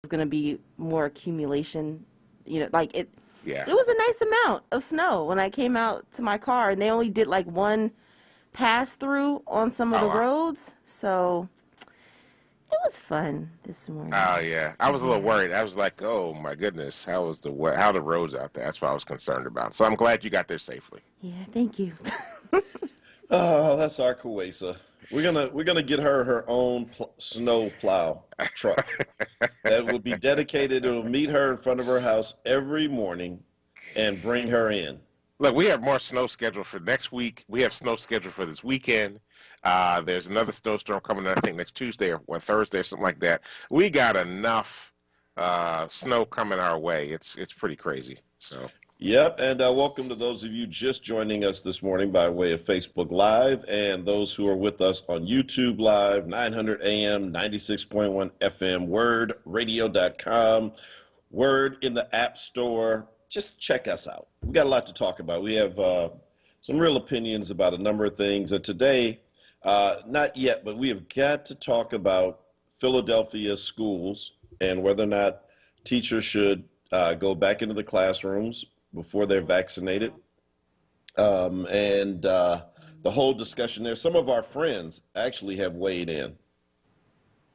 going to be more accumulation. Like it. Yeah. It was a nice amount of snow when I came out to my car, and they only did like one pass through on some of Oh, the wow. roads, so it was fun this Oh, morning. yeah. I was a little Yeah. worried. I was like, oh my goodness, how the roads out there? That's what I was concerned about. So I'm glad you got there safely. Yeah, thank you. Oh, that's our Kuwasa. We're gonna get her own snow plow truck that will be dedicated. It'll meet her in front of her house every morning and bring her in. Look, we have more snow scheduled for next week. We have snow scheduled for this weekend. There's another snowstorm coming in, I think, next Tuesday or Thursday or something like that. We got enough snow coming our way. It's pretty crazy. So, Yep, and welcome to those of you just joining us this morning by way of Facebook Live and those who are with us on YouTube Live, 900 AM, 96.1 FM, WURDradio.com, WURD in the App Store. Just check us out. We got a lot to talk about. We have some real opinions about a number of things. And today, not yet, but we have got to talk about Philadelphia schools and whether or not teachers should go back into the classrooms before they're vaccinated. And the whole discussion there. Some of our friends actually have weighed in.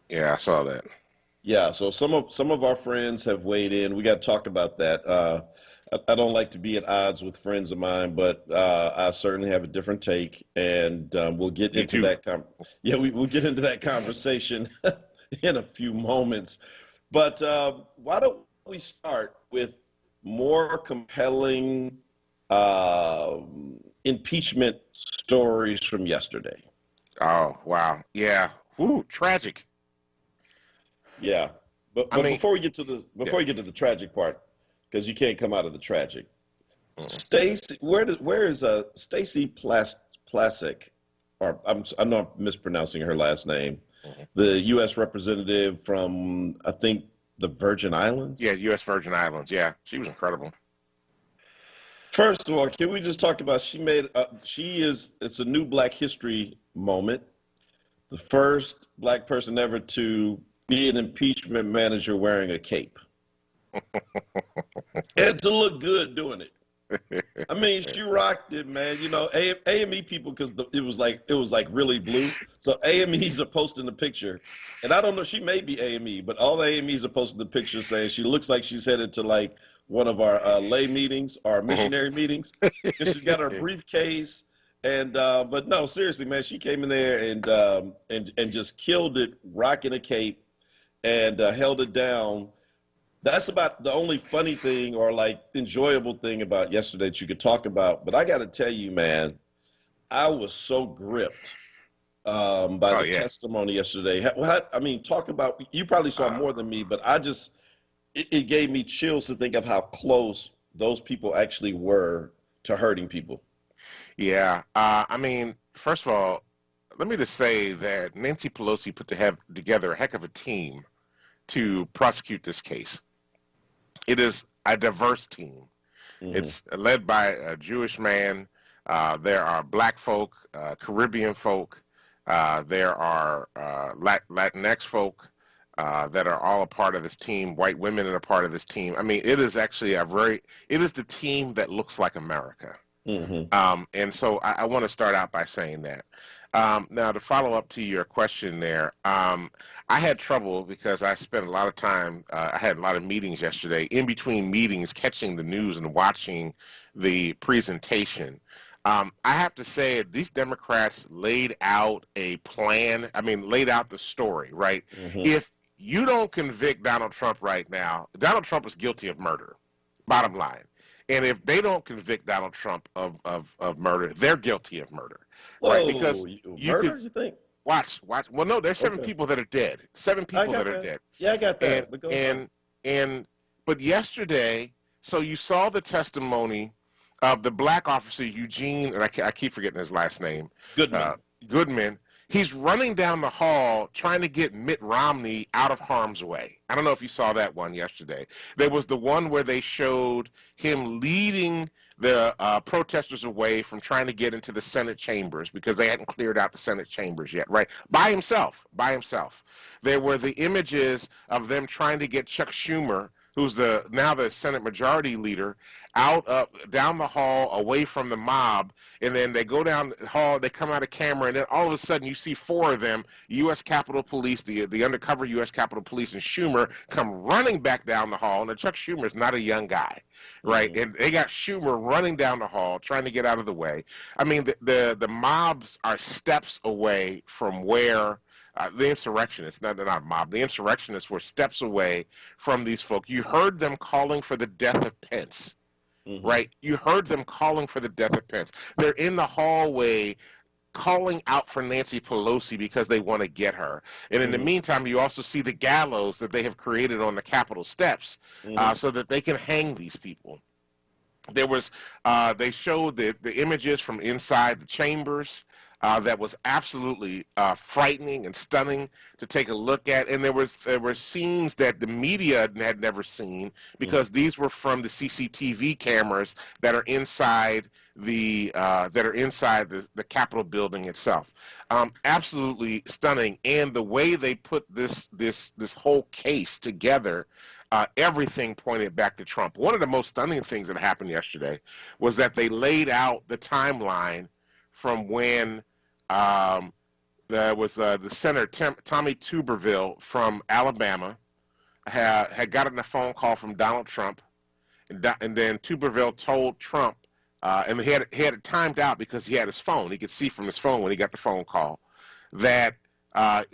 yeah, I saw that. Yeah, so some of our friends have weighed in. We got to talk about that. I don't like to be at odds with friends of mine, but I certainly have a different take, and we'll get Me into too. that. We'll get into that conversation in a few moments. But why don't we start with more compelling uh, impeachment stories from yesterday? Oh, wow. Yeah. Whoo, tragic. Yeah, I but mean, before yeah. you get to the tragic part, because you can't come out of the tragic. Mhm. Stacy, where is Stacy Plasek, or I know I'm mispronouncing her last name, Mhm. the U.S. representative from I think the Virgin Islands. Yeah, U.S. Virgin Islands. Yeah, she was incredible. First of all, can we just talk about it's a new Black History moment. The first Black person ever to be an impeachment manager wearing a cape and to look good doing it. I mean, she rocked it, man. You know, AME people, because it was like really blue. So AMEs are posting the picture, and I don't know. She may be AME, but all the AMEs are posting the picture saying she looks like she's headed to like one of our lay meetings or Mhm. missionary meetings, because she's got her briefcase. And but no, seriously, man, she came in there and just killed it, rocking a cape and held it down. That's about the only funny thing or like enjoyable thing about yesterday that you could talk about. But I got to tell you, man, I was so gripped by Oh the yeah. testimony yesterday. I mean, talk about, you probably saw Uh, more than me, but it gave me chills to think of how close those people actually were to hurting people. yeah. I mean, first of all, let me just say that Nancy Pelosi put to have together a heck of a team to prosecute this case. It is a diverse team. Hmm. It's led by a Jewish man. There are black folk, Caribbean folk. There are Latinx folk that are all a part of this team. White women are a part of this team. I mean, it is actually it is the team that looks like America. Hmm. And so I want to start out by saying that. Now, to follow up to your question there, I had trouble because I spent a lot of time, I had a lot of meetings yesterday, in between meetings, catching the news and watching the presentation. I have to say, these Democrats laid out a plan, I mean, laid out the story, right? Hmm. If you don't convict Donald Trump right now, Donald Trump is guilty of murder, bottom line. And if they don't convict Donald Trump of murder, they're guilty of murder, right? Because Whoa, you could murder, you think? watch. Well, no, there's seven Okay. people that are dead. Seven I people that got are that. dead. Yeah, I got And that. But go ahead. and but yesterday, so you saw the testimony of the black officer Eugene, and I keep forgetting his last name, uh, Goodman. Goodman. He's running down the hall trying to get Mitt Romney out of harm's way. I don't know if you saw that one yesterday. There was the one where they showed him leading the protesters away from trying to get into the Senate chambers because they hadn't cleared out the Senate chambers yet, right? By himself, by himself. There were the images of them trying to get Chuck Schumer, who's now the Senate Majority Leader, down the hall away from the mob, and then they go down the hall, they come out of camera, and then all of a sudden you see four of them, U.S. Capitol Police, the undercover U.S. Capitol Police, and Schumer come running back down the hall. And Chuck Schumer is not a young guy, right? Mm-hmm. And they got Schumer running down the hall trying to get out of the way. I mean, the mobs are steps away from where the insurrectionists, they're not mob, the insurrectionists were steps away from these folk. You heard them calling for the death of Pence. Mm-hmm. Right? You heard them calling for the death of Pence. They're in the hallway calling out for Nancy Pelosi because they want to get her. And in the meantime, you also see the gallows that they have created on the Capitol steps so that they can hang these people. There was, they showed the images from inside the chambers. That was absolutely frightening and stunning to take a look at, and there were scenes that the media had never seen because these were from the CCTV cameras that are inside the Capitol building itself. Absolutely stunning, and the way they put this whole case together. Everything pointed back to Trump. One of the most stunning things that happened yesterday was that they laid out the timeline from when there was the Senator Tommy Tuberville from Alabama had gotten a phone call from Donald Trump, and then Tuberville told Trump, and he had it timed out because he had his phone. He could see from his phone when he got the phone call that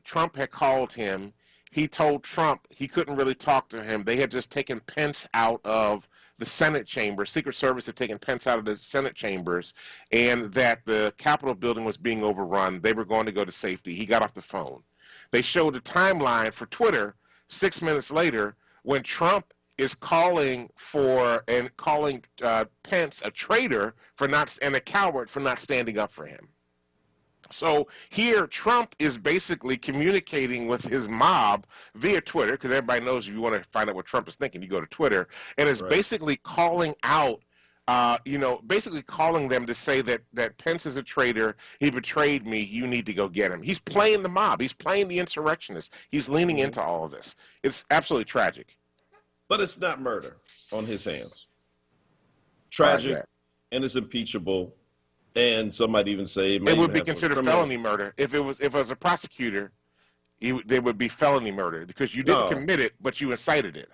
Trump had called him. He told Trump he couldn't really talk to him. They had just taken Pence out of the Senate chambers. Secret Service had taken Pence out of the Senate chambers, and that the Capitol building was being overrun. They were going to go to safety. He got off the phone. They showed a timeline for Twitter 6 minutes later when Trump is calling Pence a traitor and a coward for not standing up for him. So here, Trump is basically communicating with his mob via Twitter, because everybody knows if you want to find out what Trump is thinking, you go to Twitter, and is basically calling out, basically calling them to say that Pence is a traitor, he betrayed me, you need to go get him. He's playing the mob. He's playing the insurrectionists. He's leaning into all of this. It's absolutely tragic. But it's not murder on his hands. Tragic, and it's impeachable. And some might even say it would be considered felony murder. If it was a prosecutor, they would be felony murder because you didn't commit it, but you incited it.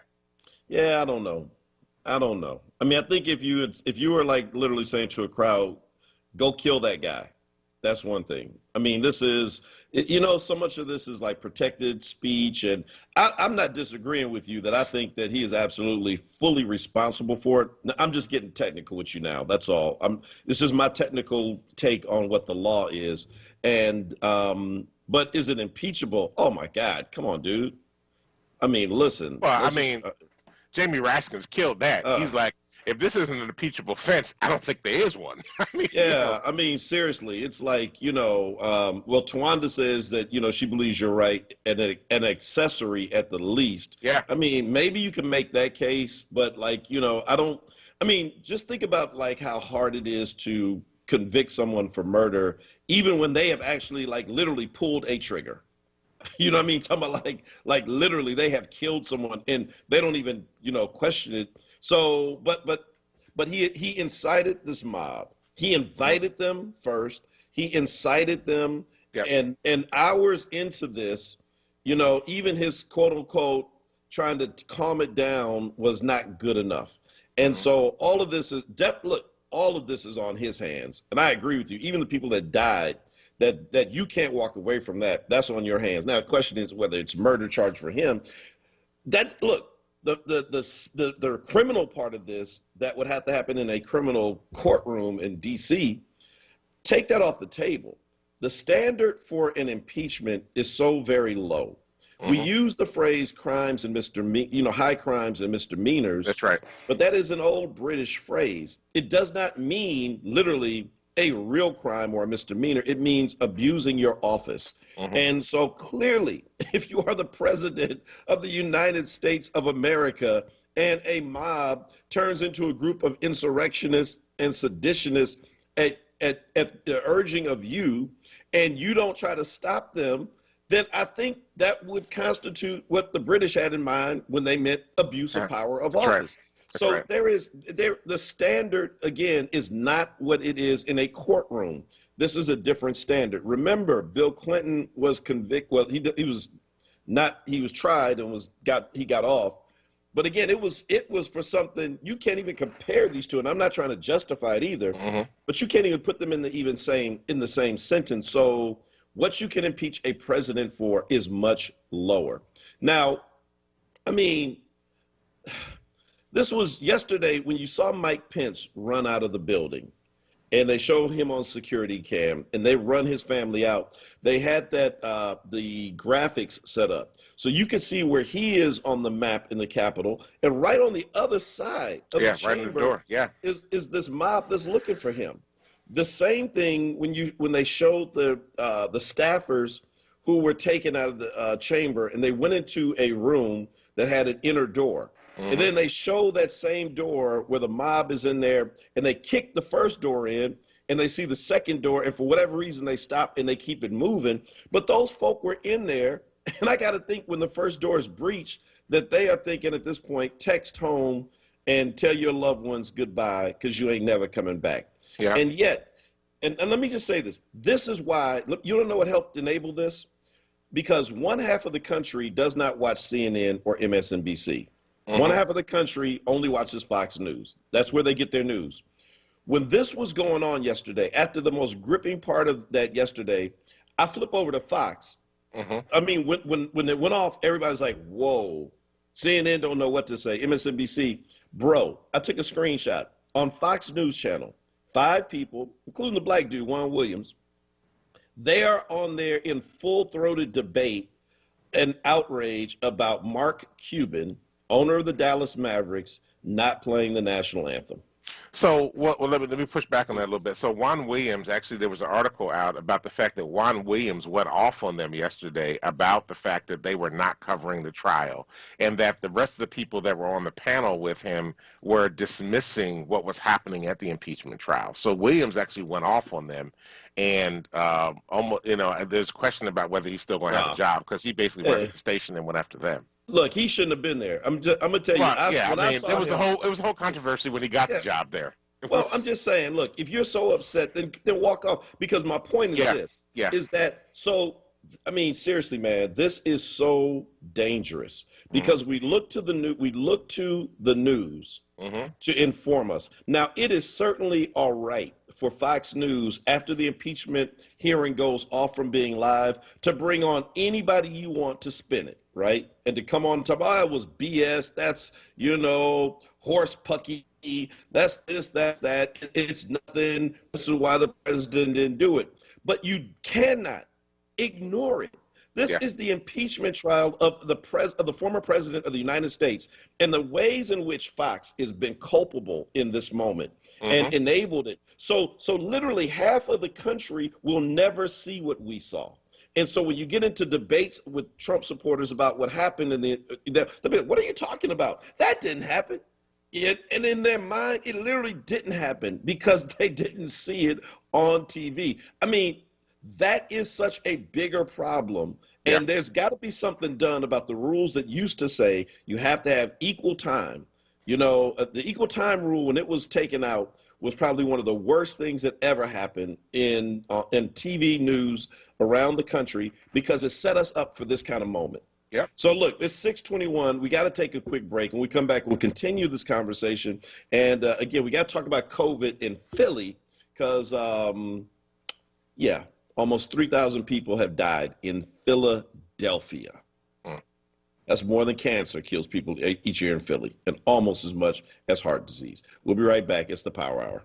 Yeah, I don't know. I mean, I think if you were like literally saying to a crowd, "Go kill that guy," that's one thing. I mean, this is, so much of this is like protected speech, and I'm not disagreeing with you that I think that he is absolutely fully responsible for it. I'm just getting technical with you now. That's all. This is my technical take on what the law is, and but is it impeachable? Oh my God, come on, dude. I mean, listen. Well, Jamie Raskins killed that. He's like, if this isn't an impeachable offense, I don't think there is one. I mean, seriously, it's like, well, Tawanda says that, she believes you're right, and an accessory at the least. Yeah. I mean, maybe you can make that case, but like, just think about like how hard it is to convict someone for murder, even when they have actually like literally pulled a trigger. You know what I mean? Talking about like literally they have killed someone and they don't even, question it. So, but he incited this mob. He invited them first. He incited them, and hours into this, even his quote unquote trying to calm it down was not good enough. And so all of this is all of this is on his hands. And I agree with you. Even the people that died, that you can't walk away from that. That's on your hands. Now the question is whether it's murder charge for him. The criminal part of this that would have to happen in a criminal courtroom in D.C., take that off the table. The standard for an impeachment is so very low. We use the phrase crimes and high crimes and misdemeanors. That's right. But that is an old British phrase. It does not mean literally a real crime or a misdemeanor. It means abusing your office. And so clearly, if you are the president of the United States of America and a mob turns into a group of insurrectionists and seditionists at the urging of you, and you don't try to stop them, then I think that would constitute what the British had in mind when they meant abuse of power of office. So the standard, again, is not what it is in a courtroom. This is a different standard. Remember, Bill Clinton was convicted. Well, he was tried and he got off. But again, it was for something you can't even compare these two. And I'm not trying to justify it either, but you can't even put them in the same sentence. So what you can impeach a president for is much lower. Now, I mean, this was yesterday when you saw Mike Pence run out of the building and they showed him on security cam and they run his family out. They had the graphics set up so you could see where he is on the map in the Capitol, and right on the other side of the chamber, right in the door. is this mob that's looking for him. The same thing when they showed the staffers who were taken out of the chamber and they went into a room that had an inner door. And then they show that same door where the mob is in there, and they kick the first door in, and they see the second door, and for whatever reason they stop and they keep it moving. But those folk were in there, and I got to think when the first door is breached that they are thinking at this point, text home and tell your loved ones goodbye because you ain't never coming back. Yeah. And yet, and let me just say this. This is why, look, you don't know what helped enable this? Because one half of the country does not watch CNN or MSNBC. One half of the country only watches Fox News. That's where they get their news. When this was going on yesterday, after the most gripping part of that yesterday, I flip over to Fox. I mean, when it went off, everybody's like, whoa, CNN don't know what to say. MSNBC, bro, I took a screenshot on Fox News channel. 5 people, including the black dude, Juan Williams, they are on there in full-throated debate and outrage about Mark Cuban, owner of the Dallas Mavericks, not playing the national anthem. So, well, let me push back on that a little bit. So, Juan Williams, actually, there was an article out about the fact that Juan Williams went off on them yesterday about the fact that they were not covering the trial, and that the rest of the people that were on the panel with him were dismissing what was happening at the impeachment trial. So, Williams actually went off on them, and almost, there's a question about whether he's still going to have a job because he basically went to the station and went after them. Look, he shouldn't have been there. I'm gonna tell you. It was a whole controversy when he got the job there. Well, I'm just saying, look, if you're so upset, then walk off. Because my point is is that so. I mean, seriously, man, this is so dangerous because we look to the news to inform us. Now, it is certainly all right for Fox News after the impeachment hearing goes off from being live to bring on anybody you want to spin it, right? And to come on and talk about, it was BS. That's, horse pucky. That's this, that's that. It's nothing. This is why the president didn't do it. But you cannot ignore it. This is the impeachment trial of the former president of the United States, and the ways in which Fox has been culpable in this moment and enabled it. So literally half of the country will never see what we saw. And so when you get into debates with Trump supporters about what happened they'll be like, what are you talking about? That didn't happen. And in their mind, it literally didn't happen because they didn't see it on TV. I mean, that is such a bigger problem. And there's got to be something done about the rules that used to say you have to have equal time. The equal time rule, when it was taken out, was probably one of the worst things that ever happened in TV news around the country because it set us up for this kind of moment. Yep. So look, it's 6:21. We got to take a quick break. When we come back, we'll continue this conversation. And again, we got to talk about COVID in Philly because, almost 3,000 people have died in Philadelphia. That's more than cancer kills people each year in Philly, and almost as much as heart disease. We'll be right back. It's the Power Hour.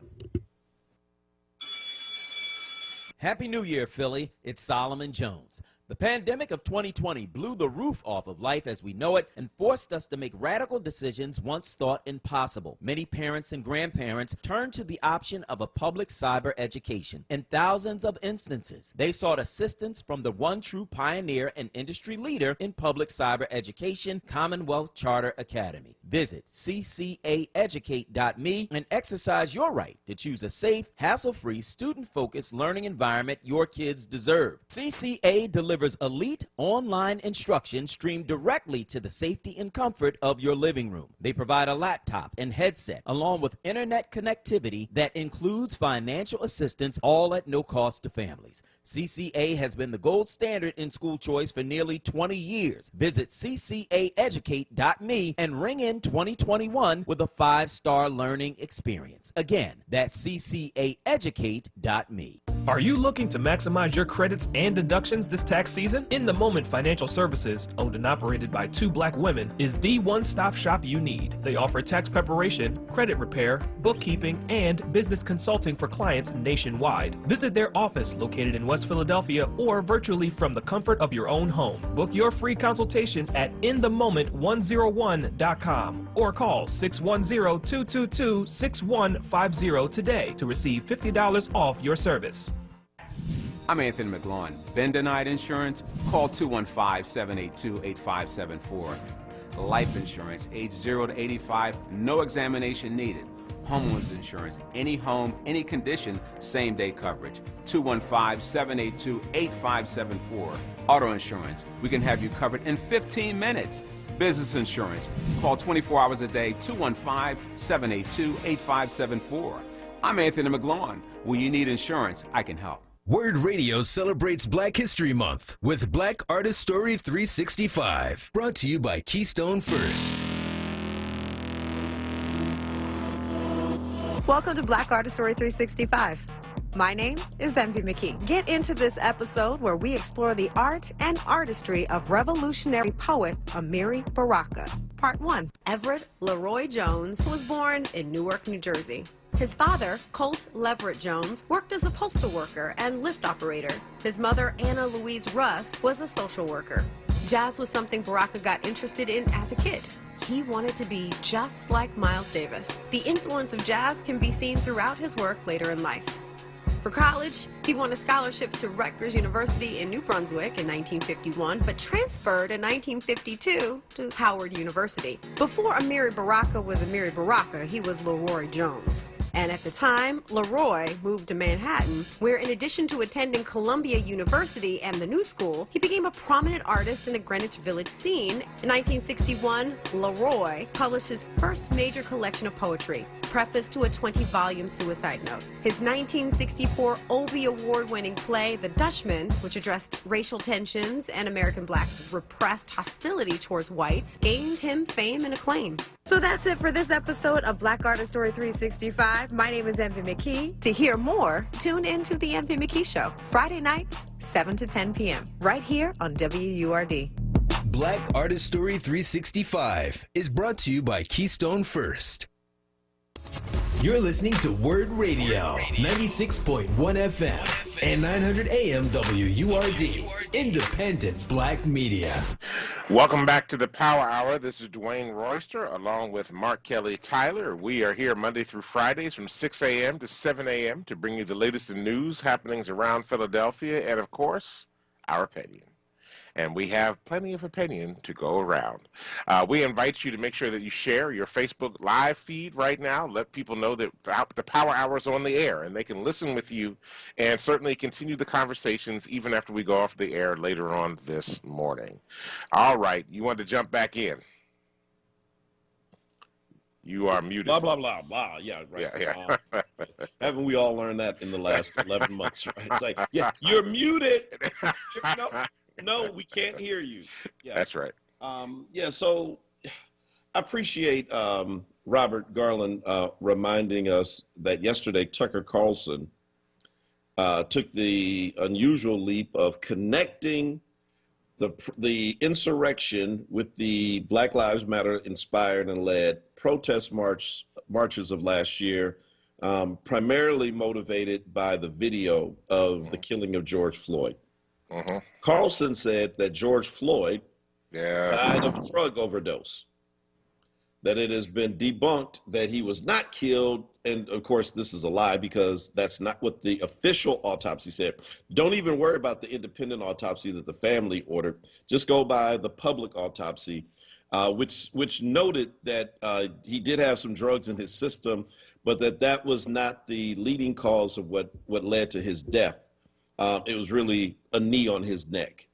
Happy New Year, Philly. It's Solomon Jones. The pandemic of 2020 blew the roof off of life as we know it and forced us to make radical decisions once thought impossible. Many parents and grandparents turned to the option of a public cyber education. In thousands of instances, they sought assistance from the one true pioneer and industry leader in public cyber education, Commonwealth Charter Academy. Visit ccaeducate.me and exercise your right to choose a safe, hassle-free, student-focused learning environment your kids deserve. CCA delivers elite online instruction streamed directly to the safety and comfort of your living room. They provide a laptop and headset along with internet connectivity that includes financial assistance, all at no cost to families. CCA has been the gold standard in school choice for nearly 20 years. Visit ccaeducate.me and ring in 2021 with a 5-star learning experience. Again, that's ccaeducate.me. Are you looking to maximize your credits and deductions this tax season? In the Moment Financial Services, owned and operated by 2 Black women, is the one-stop shop you need. They offer tax preparation, credit repair, bookkeeping, and business consulting for clients nationwide. Visit their office located in West Philadelphia or virtually from the comfort of your own home. Book your free consultation at inthemoment101.com or call 610-222-6150 today to receive $50 off your service. I'm Anthony McLaughlin. Been denied insurance? Call 215-782-8574. Life insurance, age 0 to 85, no examination needed. Homeowners insurance, any home, any condition, same-day coverage. 215-782-8574. Auto insurance, we can have you covered in 15 minutes. Business insurance, call 24 hours a day, 215-782-8574. I'm Anthony McLaughlin. When you need insurance, I can help. WURD Radio celebrates Black History Month with Black Artist Story 365, brought to you by Keystone First. Welcome to Black Artist Story 365. My name is Envy McKee. Get into this episode where we explore the art and artistry of revolutionary poet Amiri Baraka. Part 1. Everett Leroy Jones was born in Newark, New Jersey. His father, Colt Leverett Jones, worked as a postal worker and lift operator. His mother, Anna Louise Russ, was a social worker. Jazz was something Baraka got interested in as a kid. He wanted to be just like Miles Davis. The influence of jazz can be seen throughout his work later in life. For college, he won a scholarship to Rutgers University in New Brunswick in 1951, but transferred in 1952 to Howard University. Before Amiri Baraka was Amiri Baraka, he was Leroy Jones. And at the time, Leroy moved to Manhattan, where in addition to attending Columbia University and the New School, he became a prominent artist in the Greenwich Village scene. In 1961, Leroy published his first major collection of poetry, preface to a 20-volume suicide note. His 1964 Obie Award-winning play, The Dutchman, which addressed racial tensions and American blacks' repressed hostility towards whites, gained him fame and acclaim. So that's it for this episode of Black Artist Story 365. My name is Envy McKee. To hear more, tune in to The Envy McKee Show, Friday nights, 7 to 10 p.m., right here on WURD. Black Artist Story 365 is brought to you by Keystone First. You're listening to WURD Radio, 96.1 FM and 900 AM WURD, independent black media. Welcome back to the Power Hour. This is Dwayne Royster along with Mark Kelly Tyler. We are here Monday through Fridays from 6 a.m. to 7 a.m. to bring you the latest in news, happenings around Philadelphia, and of course, our opinion. And we have plenty of opinion to go around. We invite you to make sure that you share your Facebook Live feed right now. Let people know that the Power Hour is on the air, and they can listen with you and certainly continue the conversations even after we go off the air later on this morning. All right, you want to jump back in? You are muted. Blah, blah, blah, blah. Yeah, right. Yeah. Haven't we all learned that in the last 11 months, right? It's like, yeah, you're muted. No, we can't hear you. Yeah. That's right. So I appreciate Robert Garland reminding us that yesterday Tucker Carlson took the unusual leap of connecting the insurrection with the Black Lives Matter inspired and led protest marches of last year, primarily motivated by the video of the killing of George Floyd. Mm-hmm. Carlson said that George Floyd Yeah. died of a drug overdose, that it has been debunked that he was not killed. And of course, this is a lie because that's not what the official autopsy said. Don't even worry about the independent autopsy that the family ordered. Just go by the public autopsy, which noted that he did have some drugs in his system, but that was not the leading cause of what led to his death. It was really a knee on his neck.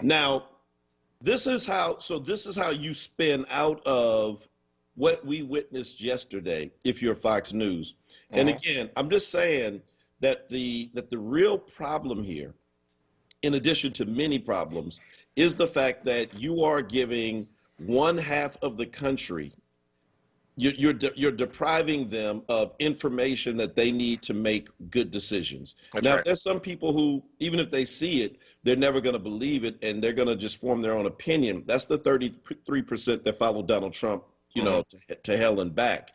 Now, this is how you spin out of what we witnessed yesterday if you're Fox News. And again, I'm just saying that the real problem here, in addition to many problems, is the fact that you are giving one half of the country, you're depriving them of information that they need to make good decisions. That's now, right. there's some people who, even if they see it, they're never going to believe it, and they're going to just form their own opinion. That's the 33% that follow Donald Trump, to hell and back.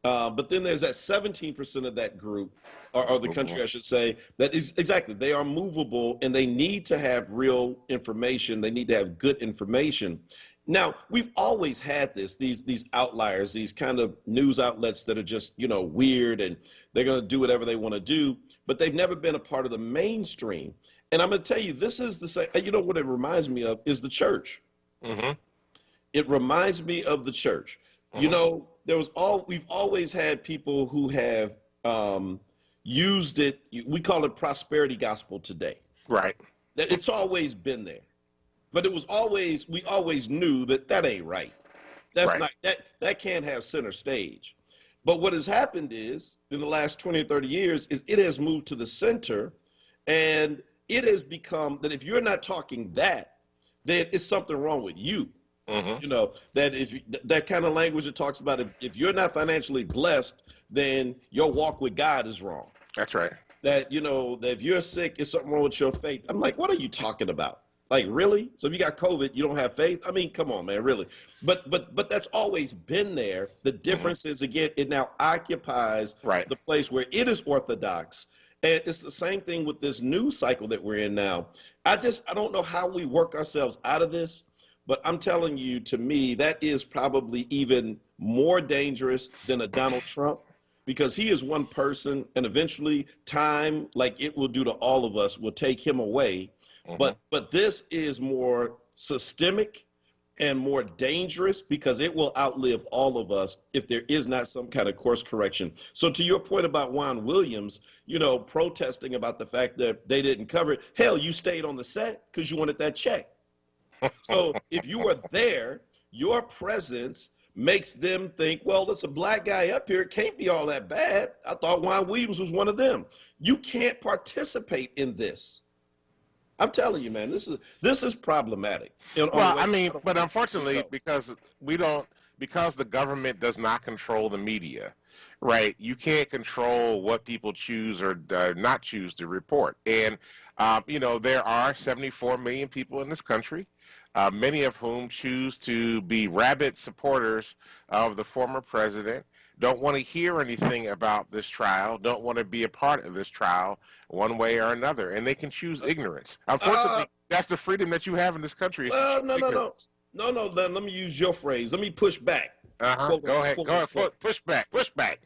But then there's that 17% of that group, or the country, I should say, that is exactly, they are movable and they need to have real information. They need to have good information. Now, we've always had these outliers, these kind of news outlets that are just, weird, and they're going to do whatever they want to do, but they've never been a part of the mainstream. And I'm going to tell you, this is the same, what it reminds me of is the church. Mm-hmm. It reminds me of the church. We've always had people who have used it. We call it prosperity gospel today. Right. It's always been there, but we always knew that ain't right. That's right. not, that can't have center stage. But what has happened is, in the last 20 or 30 years, is it has moved to the center, and it has become that if you're not talking that, then it's something wrong with you. Mm-hmm. That if that kind of language that talks about if you're not financially blessed, then your walk with God is wrong. That's right. That that if you're sick, it's something wrong with your faith. I'm like, what are you talking about? Like, really? So if you got COVID, you don't have faith? I mean, come on, man, really. But that's always been there. The difference is, again, it now occupies the place where it is orthodox. And it's the same thing with this news cycle that we're in now. I don't know how we work ourselves out of this. But I'm telling you, to me, that is probably even more dangerous than a Donald Trump, because he is one person, and eventually time, like it will do to all of us, will take him away. But this is more systemic and more dangerous because it will outlive all of us if there is not some kind of course correction. So to your point about Juan Williams, protesting about the fact that they didn't cover it, hell, you stayed on the set because you wanted that check. So if you were there, your presence makes them think, well, there's a black guy up here. It can't be all that bad. I thought Juan Williams was one of them. You can't participate in this. I'm telling you, man, this is problematic. Well, I mean, but unfortunately, because the government does not control the media, right? You can't control what people choose or not choose to report. And, there are 74 million people in this country. Many of whom choose to be rabid supporters of the former president, don't want to hear anything about this trial, don't want to be a part of this trial one way or another, and they can choose ignorance. Unfortunately, that's the freedom that you have in this country. Well, no. Let me use your phrase. Let me push back. Go ahead. Push back.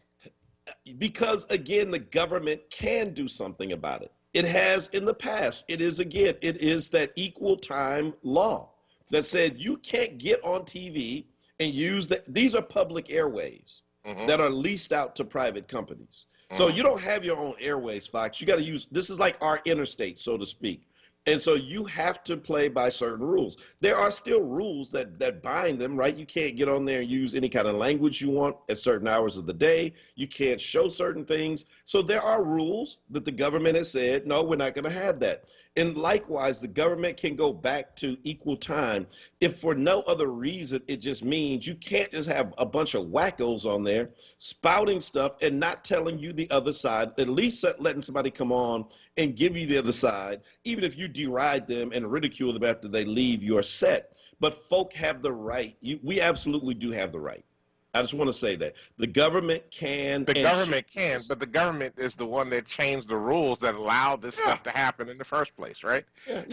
Because, again, the government can do something about it. It has in the past. It is that equal time law that said you can't get on TV and use these are public airwaves that are leased out to private companies. So you don't have your own airwaves, Fox. You got to use, this is like our interstate, so to speak. And so you have to play by certain rules. There are still rules that bind them, right? You can't get on there and use any kind of language you want at certain hours of the day. You can't show certain things. So there are rules that the government has said, no, we're not going to have that. And likewise, the government can go back to equal time if for no other reason. It just means you can't just have a bunch of wackos on there spouting stuff and not telling you the other side, at least letting somebody come on and give you the other side, even if you deride them and ridicule them after they leave your set. But folk have the right. We absolutely do have the right I just want to say that the government can. The and government should can, this. but the government is the one that changed the rules that allowed this Yeah, stuff to happen in the first place, right? yeah.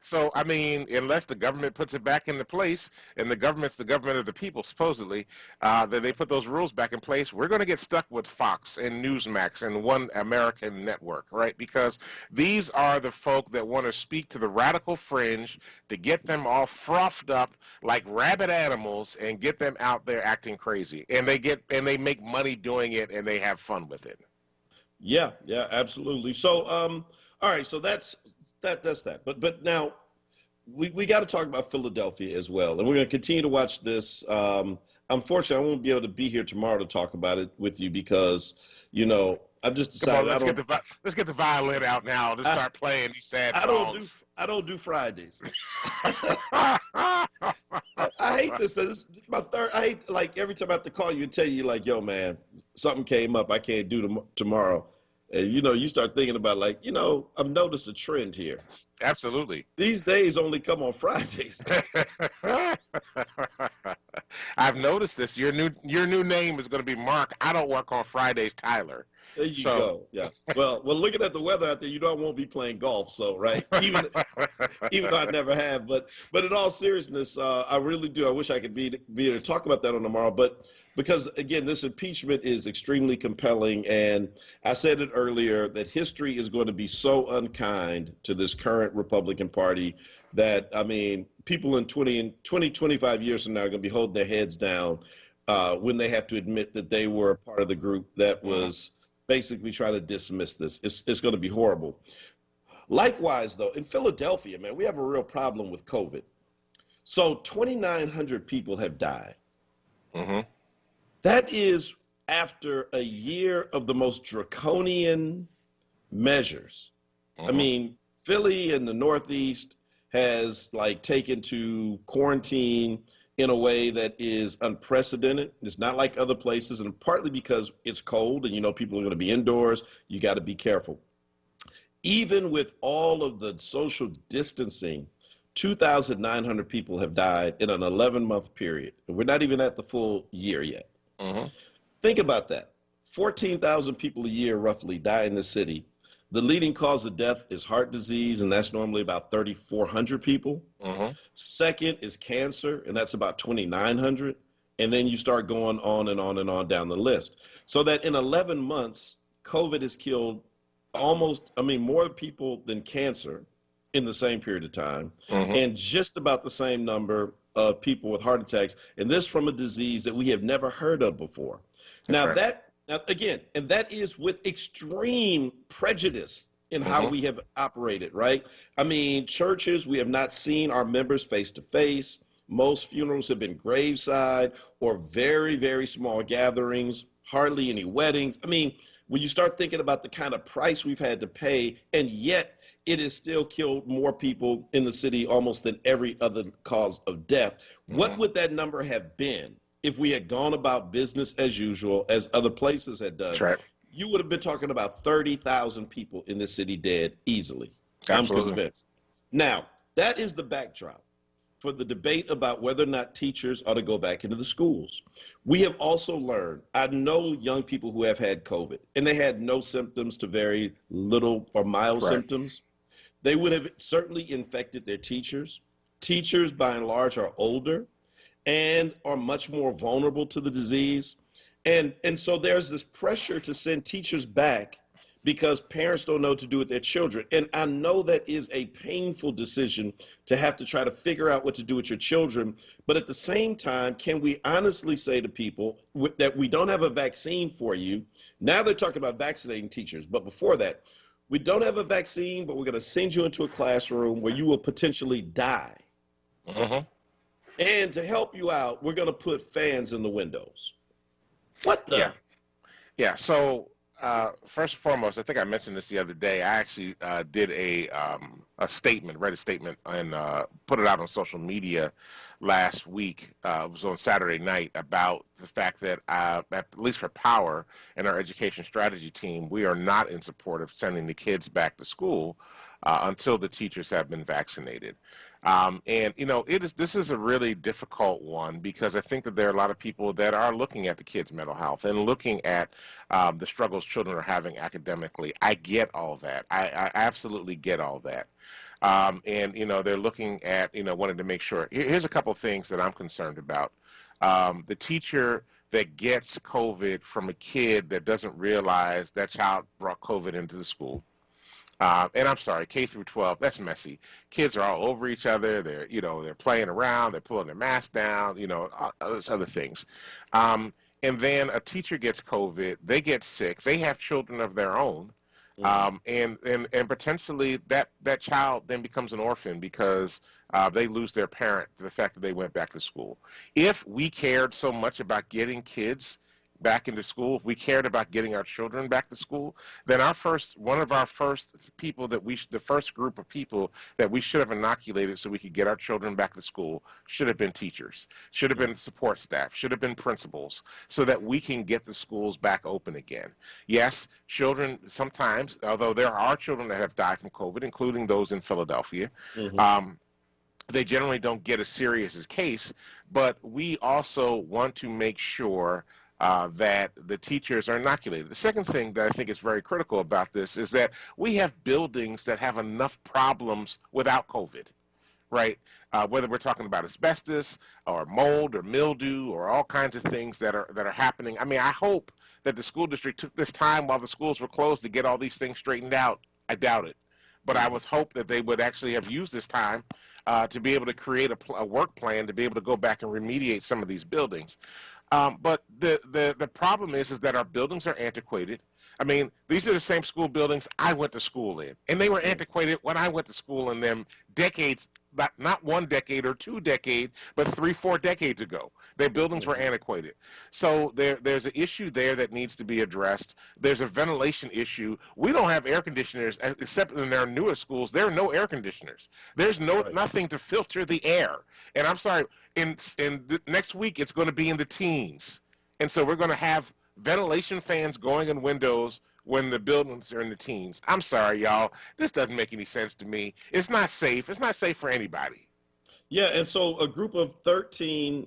So I mean, unless the government puts it back into place, and the government's the government of the people, supposedly, that they put those rules back in place, we're going to get stuck with Fox and Newsmax and One American Network, right? Because these are the folk that want to speak to the radical fringe to get them all frothed up like rabid animals and get them out there acting crazy, and they make money doing it, and they have fun with it. Yeah, absolutely. So, all right, so that's that. But now we got to talk about Philadelphia as well, and we're going to continue to watch this. Unfortunately, I won't be able to be here tomorrow to talk about it with you because, I've just decided Let's get the violin out now to start playing these sad songs. I don't do Fridays. I hate this. This is my third. I hate, like, every time I have to call you and tell you, like, yo, man, something came up. I can't do tomorrow. And, you start thinking about, like, I've noticed a trend here. Absolutely. These days only come on Fridays. I've noticed this. Your new name is going to be Mark. I don't work on Fridays, Tyler. There you go. Yeah. Well, looking at the weather out there, I won't be playing golf. So, right. Even though I never have, but in all seriousness, I really do. I wish I could be able to talk about that on tomorrow. But because, again, this impeachment is extremely compelling. And I said it earlier that history is going to be so unkind to this current Republican Party that, I mean, people in 25 years from now are going to be holding their heads down when they have to admit that they were a part of the group that was basically trying to dismiss this. It's going to be horrible. Likewise, though, in Philadelphia, man, we have a real problem with COVID. So 2,900 people have died. Mm-hmm. That is after a year of the most draconian measures. Mm-hmm. I mean, Philly and the Northeast has, like, taken to quarantine in a way that is unprecedented. It's not like other places, and partly because it's cold and people are going to be indoors. You got to be careful. Even with all of the social distancing, 2,900 people have died in an 11-month period. And we're not even at the full year yet. Mm-hmm. Think about that. 14,000 people a year roughly die in the city. The leading cause of death is heart disease, and that's normally about 3,400 people. Mm-hmm. Second is cancer, and that's about 2,900. And then you start going on and on and on down the list. So that in 11 months, COVID has killed more people than cancer in the same period of time, and just about the same number of people with heart attacks. And this from a disease that we have never heard of before. Now, again, and that is with extreme prejudice in how we have operated, right? I mean, churches, we have not seen our members face to face. Most funerals have been graveside or very, very small gatherings, hardly any weddings. I mean, when you start thinking about the kind of price we've had to pay, and yet it has still killed more people in the city almost than every other cause of death. What would that number have been if we had gone about business as usual, as other places had done? Right. You would have been talking about 30,000 people in this city dead easily. Absolutely. I'm convinced. Now, that is the backdrop for the debate about whether or not teachers ought to go back into the schools. We have also learned, I know young people who have had COVID, and they had no symptoms to very little or mild symptoms. They would have certainly infected their teachers. Teachers, by and large, are older and are much more vulnerable to the disease. And so there's this pressure to send teachers back because parents don't know what to do with their children. And I know that is a painful decision to have to try to figure out what to do with your children. But at the same time, can we honestly say to people that we don't have a vaccine for you? Now they're talking about vaccinating teachers. But before that, we don't have a vaccine, but we're going to send you into a classroom where you will potentially die. And to help you out, we're going to put fans in the windows. What the? Yeah. So first and foremost, I think I mentioned this the other day. I actually did a statement, read a statement, and put it out on social media last week. It was on Saturday night about the fact that, at least for Power and our education strategy team, we are not in support of sending the kids back to school until the teachers have been vaccinated. And this is a really difficult one because I think that there are a lot of people that are looking at the kids' mental health and looking at the struggles children are having academically. I get all that. I absolutely get all that. And they're looking at wanting to make sure. Here's a couple of things that I'm concerned about. The teacher that gets COVID from a kid that doesn't realize that child brought COVID into the school. And I'm sorry, K through 12, that's messy. Kids are all over each other. They're playing around. They're pulling their masks down. All those other things. And then a teacher gets COVID. They get sick. They have children of their own. And potentially that child then becomes an orphan because they lose their parent to the fact that they went back to school. If we cared so much about getting kids back into school, if we cared about getting our children back to school, then the first group of people that we should have inoculated so we could get our children back to school should have been teachers, should have been support staff, should have been principals, so that we can get the schools back open again. Yes, children sometimes, although there are children that have died from COVID, including those in Philadelphia, they generally don't get as serious as case, but we also want to make sure that the teachers are inoculated. The second thing that I think is very critical about this is that we have buildings that have enough problems without COVID, right? Whether we're talking about asbestos or mold or mildew or all kinds of things that are happening. I mean, I hope that the school district took this time while the schools were closed to get all these things straightened out. I doubt it. But I would hope that they would actually have used this time to be able to create a work plan to be able to go back and remediate some of these buildings. But the problem is that our buildings are antiquated. I mean, these are the same school buildings I went to school in, and they were antiquated when I went to school in them decades, not 1 decade or 2 decades, but 3-4 decades ago. Their buildings were antiquated. So there's an issue there that needs to be addressed. There's a ventilation issue. We don't have air conditioners, except in our newest schools. There are no air conditioners. There's nothing to filter the air. And I'm sorry, next week it's going to be in the teens. And so we're going to have ventilation fans going in windows when the buildings are in the teens. I'm sorry, y'all. This doesn't make any sense to me. It's not safe. It's not safe for anybody. Yeah, and so a group of 13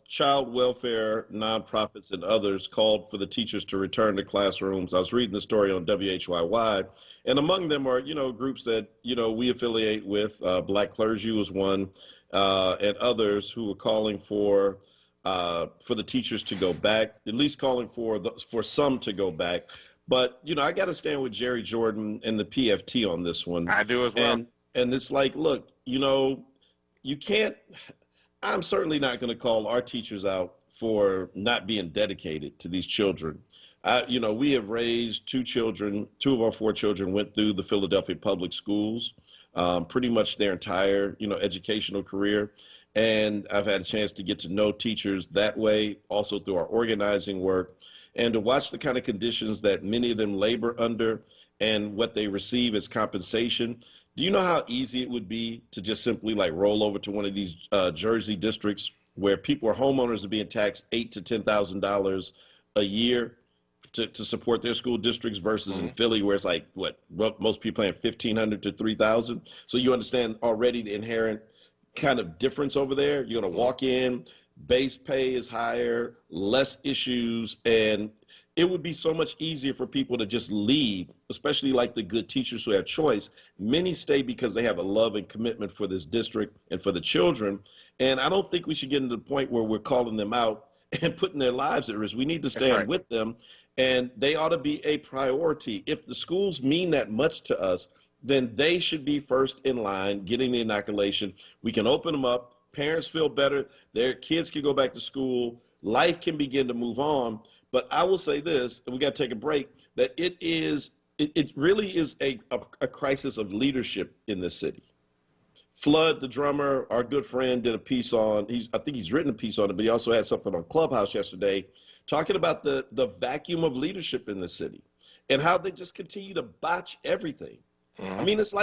child welfare nonprofits and others called for the teachers to return to classrooms. I was reading the story on WHYY, and among them are, groups that, we affiliate with. Black Clergy was one, and others who were calling for the teachers to go back, at least calling for some to go back. But, I got to stand with Jerry Jordan and the PFT on this one. I do as well. And it's like, look, you can't, I'm certainly not going to call our teachers out for not being dedicated to these children. We have raised 2 children, 2 of our 4 children went through the Philadelphia public schools, pretty much their entire, educational career. And I've had a chance to get to know teachers that way, also through our organizing work, and to watch the kind of conditions that many of them labor under and what they receive as compensation. Do you know how easy it would be to just simply roll over to one of these Jersey districts where homeowners are being taxed $8,000 to $10,000 a year to support their school districts versus in Philly where it's most people paying $1,500 to $3,000. So you understand already the inherent kind of difference over there. You're going to walk in, base pay is higher, less issues, and it would be so much easier for people to just leave, especially the good teachers who have choice. Many stay because they have a love and commitment for this district and for the children. And I don't think we should get to the point where we're calling them out and putting their lives at risk. We need to stand with them, and they ought to be a priority. If the schools mean that much to us, then they should be first in line getting the inoculation. We can open them up. Parents feel better. Their kids can go back to school. Life can begin to move on. But I will say this, and we got to take a break, that it really is a crisis of leadership in this city. Flood, the drummer, our good friend, did a piece on, I think he's written a piece on it, but he also had something on Clubhouse yesterday talking about the vacuum of leadership in the city and how they just continue to botch everything. I mean, it's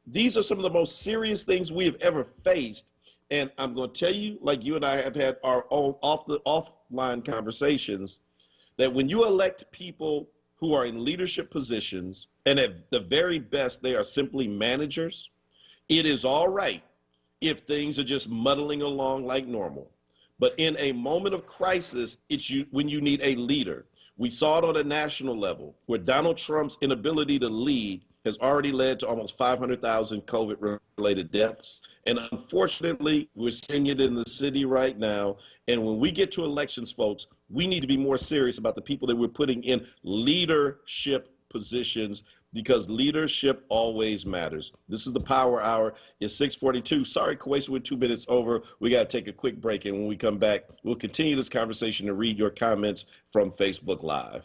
these are some of the most serious things we have ever faced. And I'm going to tell you, you and I have had our own offline conversations, that when you elect people who are in leadership positions, and at the very best, they are simply managers, It is all right if things are just muddling along like normal. But in a moment of crisis, it's when you need a leader. We saw it on a national level where Donald Trump's inability to lead has already led to almost 500,000 COVID-related deaths. And unfortunately, we're seeing it in the city right now. And when we get to elections, folks, we need to be more serious about the people that we're putting in leadership positions, because leadership always matters. This is the Power Hour. It's 6:42. Sorry, Kwesi, we're 2 minutes over. We got to take a quick break, and when we come back, we'll continue this conversation and read your comments from Facebook Live.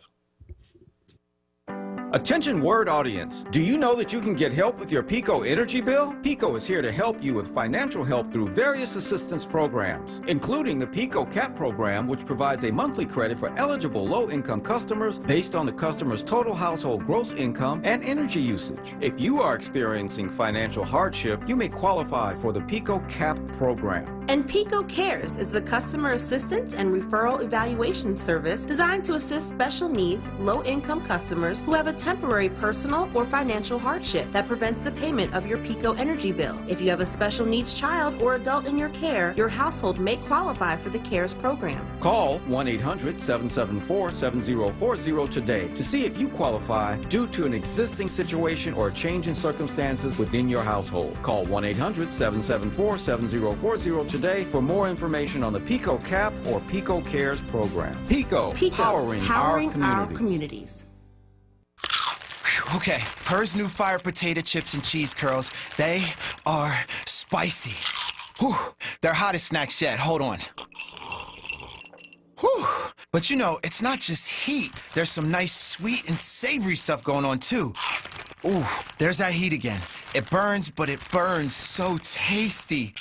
Attention WURD audience, do you know that you can get help with your PICO energy bill? PICO is here to help you with financial help through various assistance programs, including the PICO CAP program, which provides a monthly credit for eligible low-income customers based on the customer's total household gross income and energy usage. If you are experiencing financial hardship, you may qualify for the PICO CAP program. And PICO Cares is the customer assistance and referral evaluation service designed to assist special needs, low-income customers who have a temporary personal or financial hardship that prevents the payment of your PICO energy bill. If you have a special needs child or adult in your care, your household may qualify for the CARES program. Call 1-800-774-7040 today to see if you qualify due to an existing situation or a change in circumstances within your household. Call 1-800-774-7040 today for more information on the PICO CAP or PICO CARES program. PICO, powering our communities. Okay, Her's new fire potato chips and cheese curls, they are spicy. Whew, they're hottest snacks yet, hold on. Whew, but you know, it's not just heat. There's some nice sweet and savory stuff going on too. Ooh, there's that heat again. It burns, but it burns so tasty.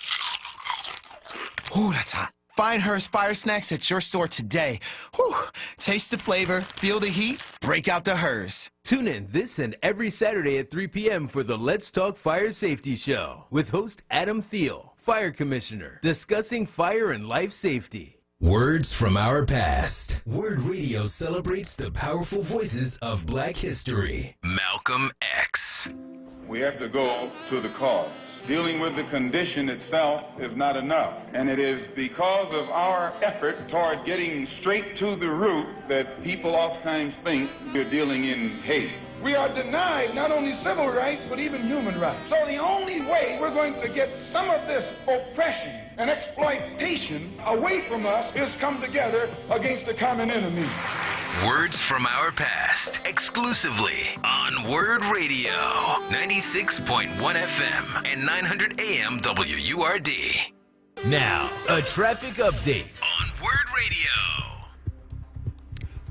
Ooh, that's hot. Find Her's Fire Snacks at your store today. Whew, taste the flavor, feel the heat, break out the Her's. Tune in this and every Saturday at 3 p.m. for the Let's Talk Fire Safety Show with host Adam Thiel, Fire Commissioner, discussing fire and life safety. Words from our past. WURD Radio celebrates the powerful voices of Black history. Malcolm X. We have to go to the cause. Dealing with the condition itself is not enough. And it is because of our effort toward getting straight to the root that people oftentimes think we're dealing in hate. We are denied not only civil rights, but even human rights. So the only way we're going to get some of this oppression and exploitation away from us is come together against the common enemy. Words from our past, exclusively on WURD Radio, 96.1 FM and 900 AM WURD. Now, a traffic update on WURD Radio.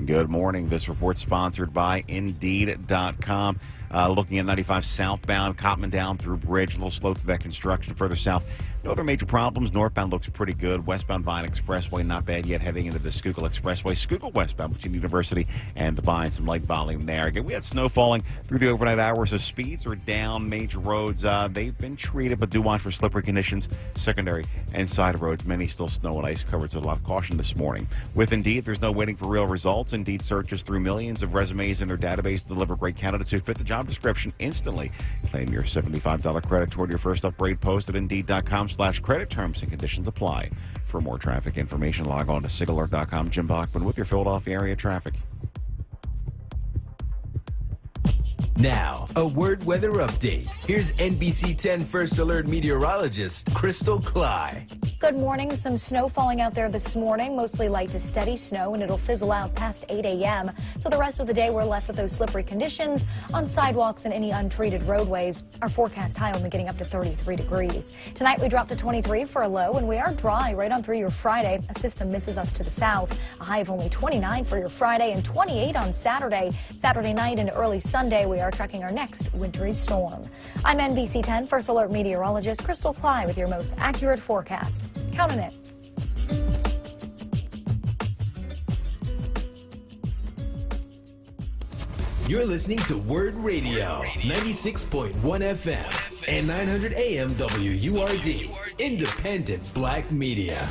Good morning. This report sponsored by Indeed.com. Looking at 95 southbound, Cotman down through Bridge, a little slow through that construction. Further south, no other major problems. Northbound looks pretty good. Westbound Vine Expressway, not bad yet, heading into the Schuylkill Expressway. Schuylkill westbound between University and the Vine, some light volume there. Again, we had snow falling through the overnight hours, so speeds are down. Major roads, they've been treated, but do watch for slippery conditions. Secondary and side roads, many still snow and ice covered, so a lot of caution this morning. With Indeed, there's no waiting for real results. Indeed searches through millions of resumes in their database to deliver great candidates who fit the job description instantly. Claim your $75 credit toward your first upgrade post at Indeed.com/credit. Terms and conditions apply. For more traffic information, log on to SIGAlert.com. Jim Bachman with your Philadelphia area traffic. Now, a WURD weather update. Here's NBC 10 First Alert meteorologist Crystal Cly. Good morning. Some snow falling out there this morning, mostly light to steady snow, and it'll fizzle out past 8 a.m. So the rest of the day, we're left with those slippery conditions on sidewalks and any untreated roadways. Our forecast high only getting up to 33 degrees. Tonight, we drop to 23 for a low, and we are dry right on through your Friday. A system misses us to the south. A high of only 29 for your Friday and 28 on Saturday. Saturday night and early Sunday, we are tracking our next wintry storm. I'm NBC 10 First Alert meteorologist Crystal Cly with your most accurate forecast. Count on it. You're listening to WURD Radio, 96.1 FM and 900 AM WURD. Independent Black Media.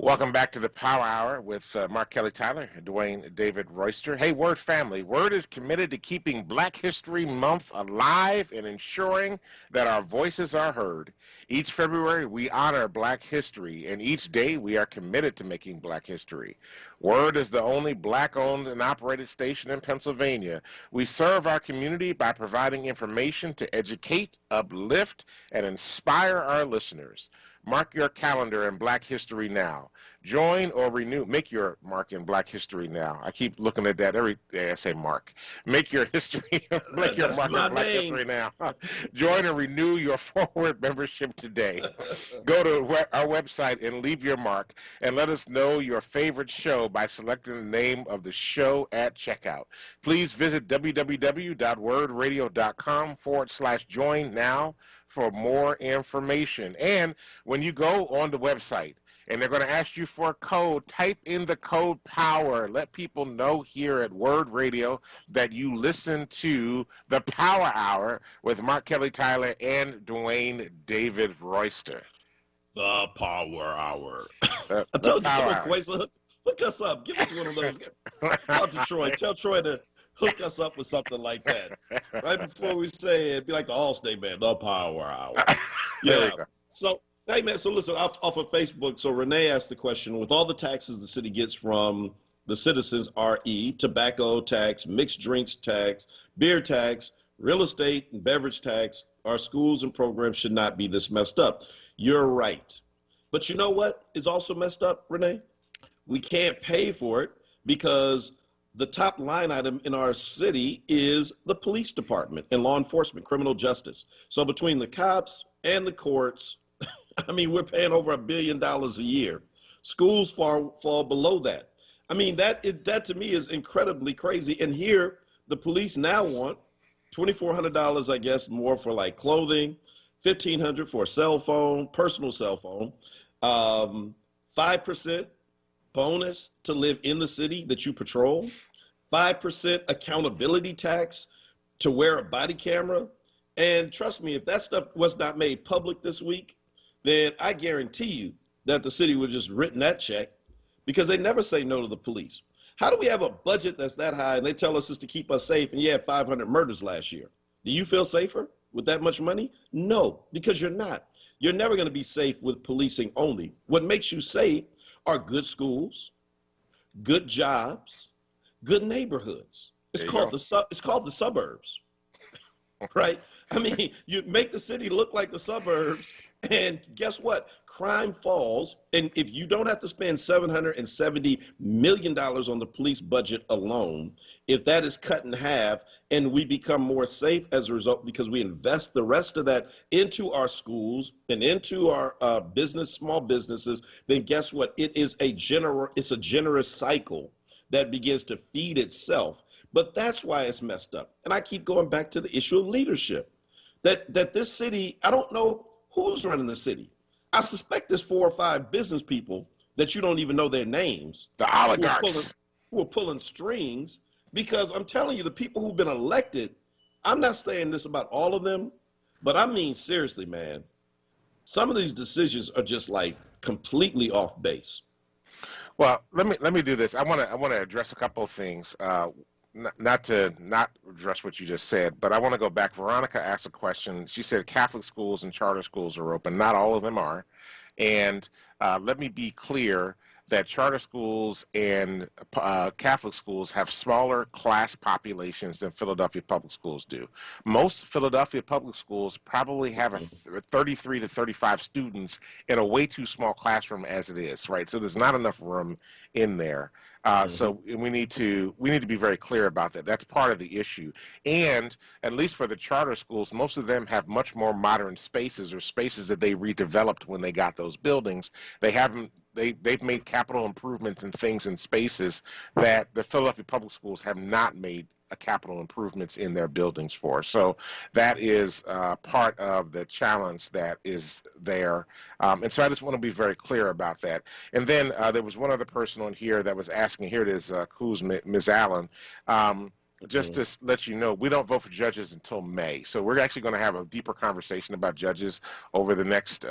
Welcome back to the Power Hour with Mark Kelly Tyler and Dwayne David Royster. Hey, WURD family, WURD is committed to keeping Black History Month alive and ensuring that our voices are heard. Each February, we honor Black history, and each day we are committed to making Black history. WURD is the only Black-owned and operated station in Pennsylvania. We serve our community by providing information to educate, uplift, and inspire our listeners. Mark your calendar in Black History Now. Join or renew. Make your mark in Black History Now. I keep looking at that every day. I say mark. Make your history. Make your mark in Black History Now. Join and renew your forward membership today. Go to our website and leave your mark, and let us know your favorite show by selecting the name of the show at checkout. Please visit www.wordradio.com/join now for more information. And when you go on the website and they're going to ask you for a code, type in the code POWER. Let people know here at WURD Radio that you listen to the Power Hour with Mark Kelly Tyler and Dwayne David Royster. The Power Hour. I told you, come on, Quasar, hook us up. Give us one of those. Talk to Troy. Tell Troy to hook us up with something like that. Right before we say it, be like the All-State Band, the Power Hour. Yeah. So, hey, man, so listen, off of Facebook, so Renee asked the question, with all the taxes the city gets from the citizens, RE, tobacco tax, mixed drinks tax, beer tax, real estate and beverage tax, our schools and programs should not be this messed up. You're right. But you know what is also messed up, Renee? We can't pay for it because the top line item in our city is the police department and law enforcement, criminal justice. So between the cops and the courts, I mean, we're paying over $1 billion a year. Schools fall below that. I mean, that to me is incredibly crazy. And here, the police now want $2,400, I guess, more for like clothing, $1,500 for a cell phone, personal cell phone, 5% bonus to live in the city that you patrol, 5% accountability tax to wear a body camera. And trust me, if that stuff was not made public this week, then I guarantee you that the city would have just written that check, because they never say no to the police. How do we have a budget that's that high and they tell us it's to keep us safe, and you had 500 murders last year? Do you feel safer with that much money? No, because you're not. You're never going to be safe with policing only. What makes you safe are good schools, good jobs, good neighborhoods. It's called the suburbs, right? I mean, you make the city look like the suburbs, and guess what? Crime falls, and if you don't have to spend $770 million on the police budget alone, if that is cut in half and we become more safe as a result because we invest the rest of that into our schools and into our small businesses, then guess what? It's a generous cycle that begins to feed itself. But that's why it's messed up. And I keep going back to the issue of leadership. That this city, I don't know who's running the city. I suspect there's 4 or 5 business people that you don't even know their names. The oligarchs. Who are pulling strings, because I'm telling you, the people who've been elected, I'm not saying this about all of them, but I mean seriously, man, some of these decisions are just like completely off base. Well, let me do this. I want to address a couple of things. Not to address what you just said, but I want to go back. Veronica asked a question. She said Catholic schools and charter schools are open. Not all of them are. And let me be clear that charter schools and Catholic schools have smaller class populations than Philadelphia public schools do. Most Philadelphia public schools probably have 33 to 35 students in a way too small classroom as it is, right? So there's not enough room in there. So we need to be very clear about that. That's part of the issue. And at least for the charter schools, most of them have much more modern spaces, or spaces that they redeveloped when they got those buildings. They've made capital improvements and things in spaces that the Philadelphia public schools have not made capital improvements in their buildings for. So that is part of the challenge that is there. And so I just want to be very clear about that. And then there was one other person on here that was asking, here it is, who's Ms. Allen. just to let you know, we don't vote for judges until May. So we're actually going to have a deeper conversation about judges over the next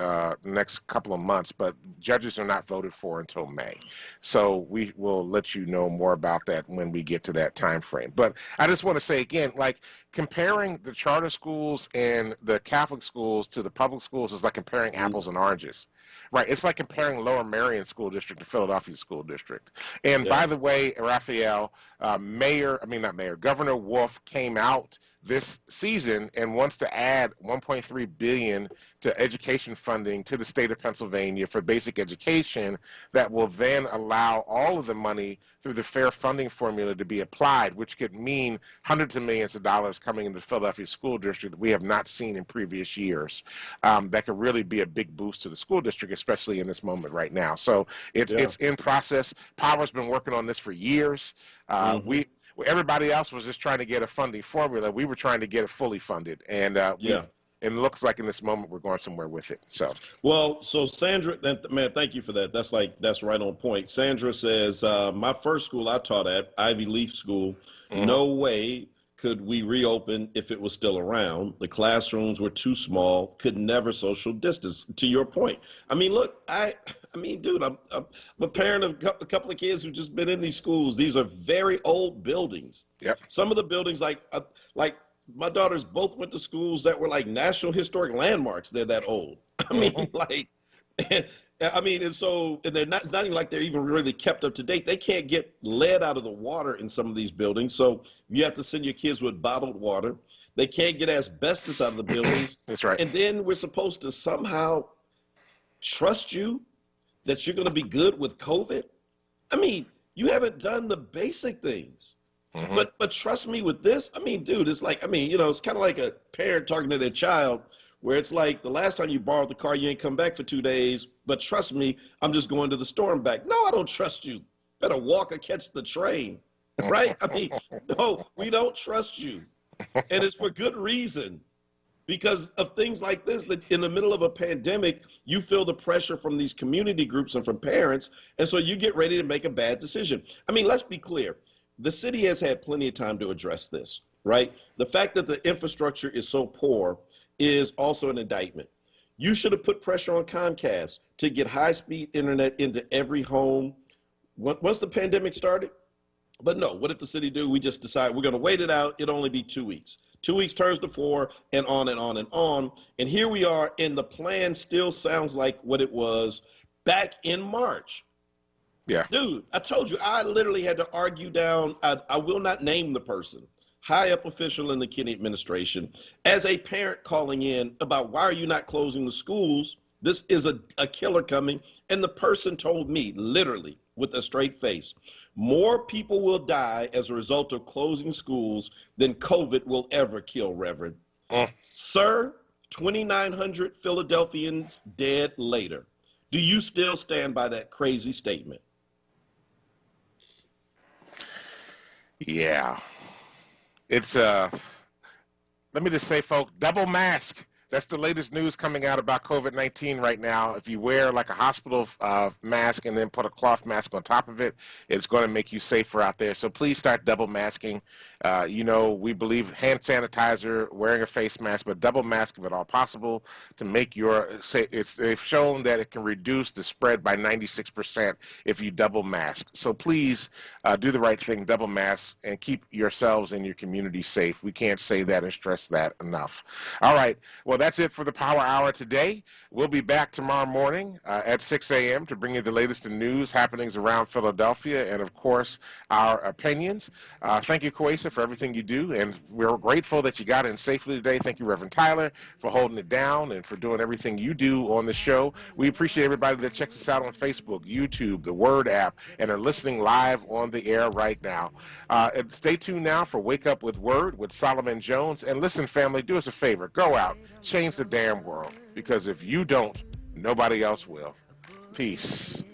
couple of months, but judges are not voted for until May. So we will let you know more about that when we get to that time frame. But I just want to say again, like, comparing the charter schools and the Catholic schools to the public schools is like comparing apples and oranges. Right, it's like comparing Lower Merion School District to Philadelphia School District. And by the way, Raphael, Governor Wolf came out this season and wants to add $1.3 billion to education funding to the state of Pennsylvania for basic education that will then allow all of the money through the fair funding formula to be applied, which could mean hundreds of millions of dollars coming into the Philadelphia School District that we have not seen in previous years. That could really be a big boost to the school district, especially in this moment right now. So it's in process. Power's been working on this for years. Everybody else was just trying to get a funding formula. We were trying to get it fully funded, and and it looks like in this moment we're going somewhere with it. So Sandra, man, thank you for that. That's right on point. Sandra says, my first school I taught at, Ivy Leaf School, no way could we reopen if it was still around. The classrooms were too small, could never social distance. To your point, I mean, look, dude, I'm a parent of a couple of kids who've just been in these schools. These are very old buildings. Yep. Some of the buildings, like my daughters both went to schools that were like National Historic Landmarks. They're that old. I mean, and they're not even like they're even really kept up to date. They can't get lead out of the water in some of these buildings, so you have to send your kids with bottled water. They can't get asbestos out of the buildings. That's right. And then we're supposed to somehow trust you that you're going to be good with COVID. I mean, you haven't done the basic things. But trust me with this. I mean, dude, it's like, it's kind of like a parent talking to their child, where it's like, the last time you borrowed the car, you ain't come back for 2 days, but trust me, I'm just going to the store and back. No, I don't trust you. Better walk or catch the train, right? I mean, no, we don't trust you. And it's for good reason, because of things like this, that in the middle of a pandemic, you feel the pressure from these community groups and from parents, and so you get ready to make a bad decision. I mean, let's be clear. The city has had plenty of time to address this, right? The fact that the infrastructure is so poor is also an indictment. You should have put pressure on Comcast to get high-speed internet into every home once the pandemic started. But no, what did the city do? We just decided we're going to wait it out. It'll only be 2 weeks. 2 weeks turns to 4, and on and on and on. And here we are, and the plan still sounds like what it was back in March. Yeah. Dude, I told you, I literally had to argue down, I will not name the person, high up official in the Kennedy administration, as a parent calling in about, why are you not closing the schools? This is a killer coming. And the person told me, literally, with a straight face, more people will die as a result of closing schools than COVID will ever kill, Reverend. Sir, 2,900 Philadelphians dead later. Do you still stand by that crazy statement? Yeah. It's, let me just say, folks, double mask. That's the latest news coming out about COVID-19 right now. If you wear like a hospital mask and then put a cloth mask on top of it, it's going to make you safer out there. So please start double masking. We believe hand sanitizer, wearing a face mask, but double mask if at all possible to make they've shown that it can reduce the spread by 96% if you double mask. So please do the right thing, double mask, and keep yourselves and your community safe. We can't say that and stress that enough. All right. Well, that's it for the Power Hour today. We'll be back tomorrow morning at 6 a.m. to bring you the latest in news, happenings around Philadelphia, and, of course, our opinions. Thank you, Kwesa, for everything you do, and we're grateful that you got in safely today. Thank you, Reverend Tyler, for holding it down and for doing everything you do on the show. We appreciate everybody that checks us out on Facebook, YouTube, the WURD app, and are listening live on the air right now. And stay tuned now for Wake Up with WURD with Solomon Jones. And listen, family, do us a favor. Go out. Change the damn world, because if you don't, nobody else will. Peace.